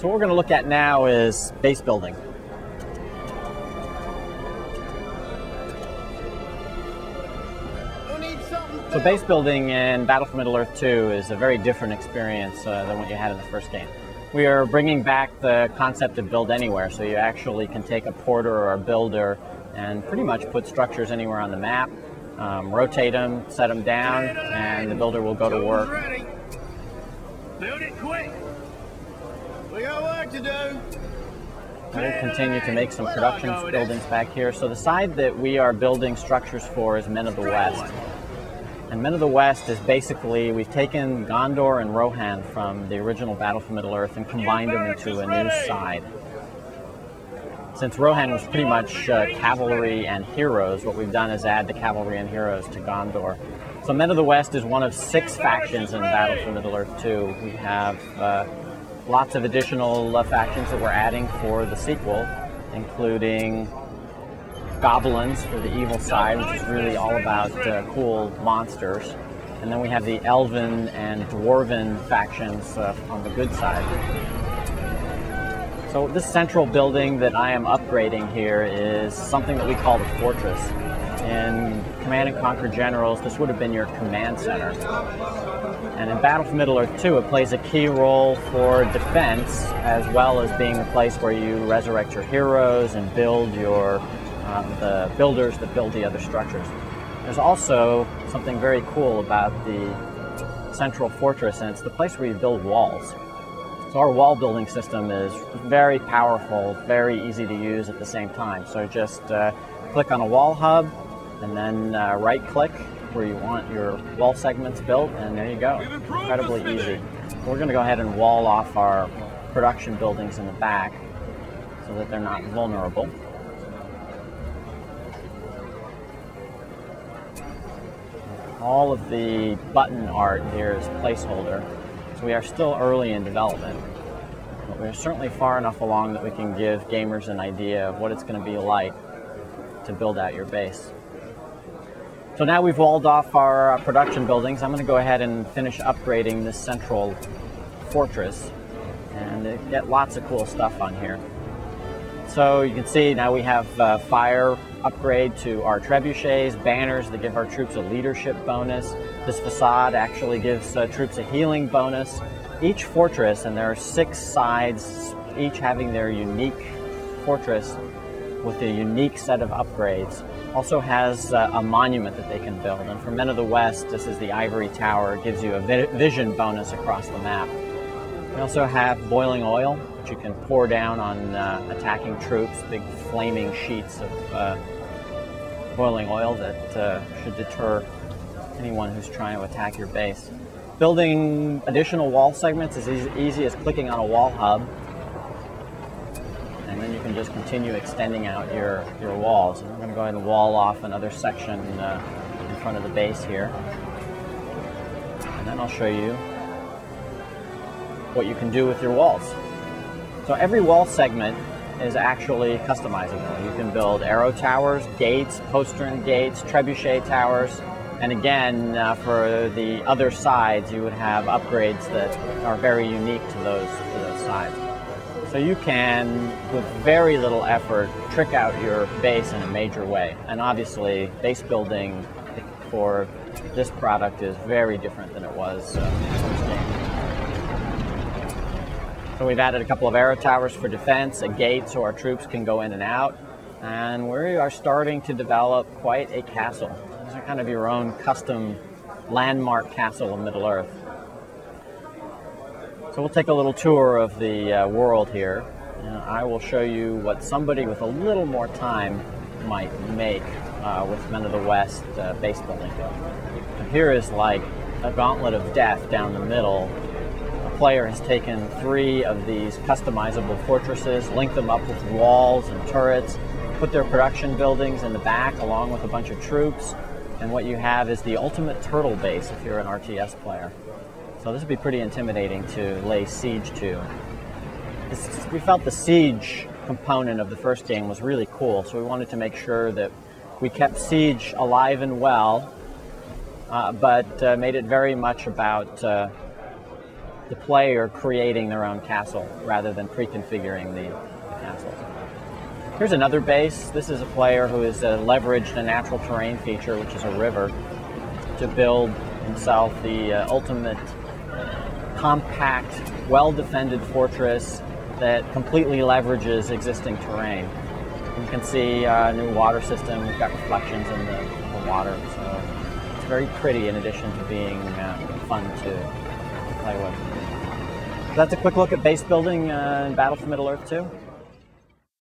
So what we're going to look at now is base building. So base building in Battle for Middle-earth 2 is a very different experience than what you had in the first game. We are bringing back the concept of build anywhere, so you actually can take a porter or a builder and pretty much put structures anywhere on the map, rotate them, set them down, and the builder will go to work. Build it quick! We got work to do! We'll continue to make some production buildings back here. So the side that we are building structures for is Men of the West. And Men of the West is basically, we've taken Gondor and Rohan from the original Battle for Middle-earth and combined them into a new side. Since Rohan was pretty much cavalry and heroes, what we've done is add the cavalry and heroes to Gondor. So Men of the West is one of 6 factions in Battle for Middle-earth 2. We have lots of additional factions that we're adding for the sequel, including goblins for the evil side, which is really all about cool monsters. And then we have the elven and dwarven factions on the good side. So this central building that I am upgrading here is something that we call the Fortress. In Command & Conquer Generals, this would have been your command center. And in Battle for Middle-earth 2, it plays a key role for defense, as well as being the place where you resurrect your heroes and build your the builders that build the other structures. There's also something very cool about the central fortress, and it's the place where you build walls. So our wall building system is very powerful, very easy to use at the same time. So just click on a wall hub, and then right-click where you want your wall segments built, and there you go. Incredibly easy. We're going to go ahead and wall off our production buildings in the back so that they're not vulnerable. All of the button art here is placeholder, so we are still early in development. But we're certainly far enough along that we can give gamers an idea of what it's going to be like to build out your base. So now we've walled off our production buildings, I'm going to go ahead and finish upgrading this central fortress and get lots of cool stuff on here. So you can see now we have fire upgrade to our trebuchets, banners that give our troops a leadership bonus. This facade actually gives troops a healing bonus. Each fortress, and there are 6 sides, each having their unique fortress with a unique set of upgrades, also has a monument that they can build. And for Men of the West, this is the Ivory Tower. It gives you a vision bonus across the map. We also have boiling oil, which you can pour down on attacking troops, big flaming sheets of boiling oil that should deter anyone who's trying to attack your base. Building additional wall segments is as easy as clicking on a wall hub, and then you can just continue extending out your walls. And we're going to go ahead and wall off another section in front of the base here, and then I'll show you what you can do with your walls. So every wall segment is actually customizable. You can build arrow towers, gates, postern gates, trebuchet towers, and again, for the other sides, you would have upgrades that are very unique to those sides. So you can, with very little effort, trick out your base in a major way. And obviously, base building for this product is very different than it was in the first game. So we've added a couple of arrow towers for defense, a gate so our troops can go in and out, and we are starting to develop quite a castle. These are kind of your own custom landmark castle of Middle-earth. So we'll take a little tour of the world here, and I will show you what somebody with a little more time might make with Men of the West base building. So here is like a gauntlet of death down the middle. The player has taken 3 of these customizable fortresses, linked them up with walls and turrets, put their production buildings in the back along with a bunch of troops, and what you have is the ultimate turtle base if you're an RTS player. So this would be pretty intimidating to lay siege to. We felt the siege component of the first game was really cool, so we wanted to make sure that we kept siege alive and well, but made it very much about the the player creating their own castle rather than pre-configuring the castles. Here's another base. This is a player who has leveraged a natural terrain feature, which is a river, to build himself the ultimate compact, well-defended fortress that completely leverages existing terrain. You can see a new water system. We've got reflections in the water, so it's very pretty in addition to being fun to play with. So that's a quick look at base building in Battle for Middle-earth 2.